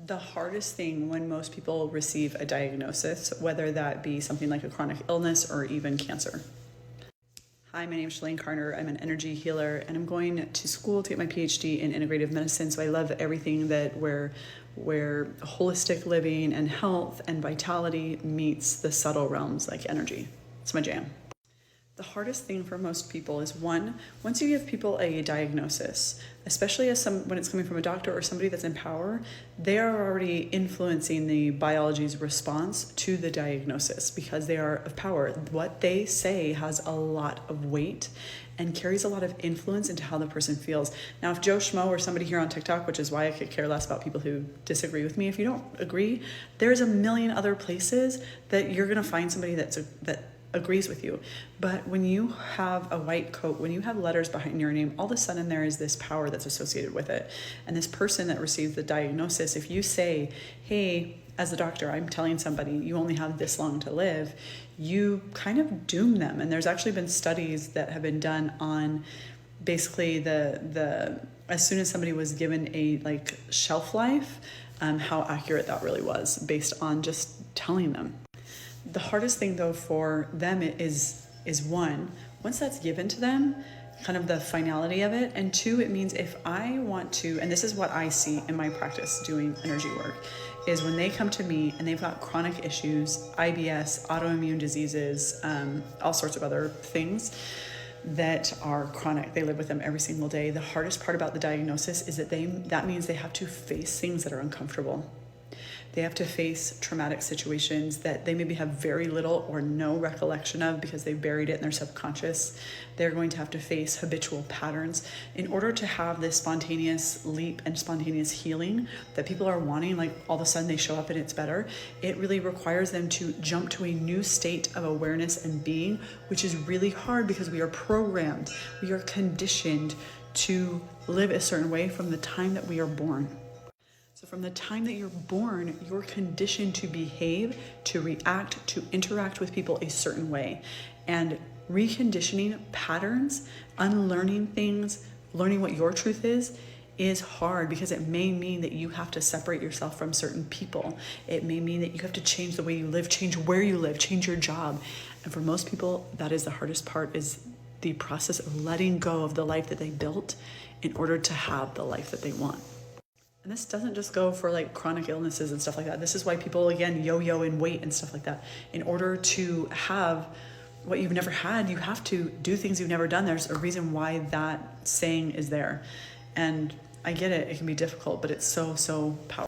The hardest thing when most people receive a diagnosis, whether that be something like a chronic illness or even cancer. Hi, my name is Shalane Carter. I'm an energy healer and I'm going to school to get my PhD in integrative medicine. So I love everything that where holistic living and health and vitality meets the subtle realms like energy. It's my jam. The hardest thing for most people is once you give people a diagnosis, especially when it's coming from a doctor or somebody that's in power, they are already influencing the biology's response to the diagnosis because they are of power. What they say has a lot of weight and carries a lot of influence into how the person feels. Now, if Joe Schmo or somebody here on TikTok, which is why I could care less about people who disagree with me, if you don't agree, there's a million other places that you're gonna find somebody that agrees with you. But when you have a white coat, when you have letters behind your name, all of a sudden there is this power that's associated with it. And this person that receives the diagnosis, if you say, hey, as a doctor, I'm telling somebody you only have this long to live, you kind of doom them. And there's actually been studies that have been done on basically the as soon as somebody was given a shelf life, how accurate that really was based on just telling them. The hardest thing though for them is once that's given to them, kind of the finality of it, and two, it means if I want to, and this is what I see in my practice doing energy work, is when they come to me and they've got chronic issues, IBS, autoimmune diseases, all sorts of other things that are chronic. They live with them every single day. The hardest part about the diagnosis is that means they have to face things that are uncomfortable. They have to face traumatic situations that they maybe have very little or no recollection of because they buried it in their subconscious. They're going to have to face habitual patterns. In order to have this spontaneous leap and spontaneous healing that people are wanting, like all of a sudden they show up and it's better, it really requires them to jump to a new state of awareness and being, which is really hard because we are programmed, we are conditioned to live a certain way from the time that we are born. So from the time that you're born, you're conditioned to behave, to react, to interact with people a certain way. And reconditioning patterns, unlearning things, learning what your truth is hard because it may mean that you have to separate yourself from certain people. It may mean that you have to change the way you live, change where you live, change your job. And for most people, that is the hardest part, is the process of letting go of the life that they built in order to have the life that they want. And this doesn't just go for chronic illnesses and stuff like that. This is why people, again, yo-yo in weight and stuff like that. In order to have what you've never had, you have to do things you've never done. There's a reason why that saying is there. And I get it, it can be difficult, but it's so, so powerful.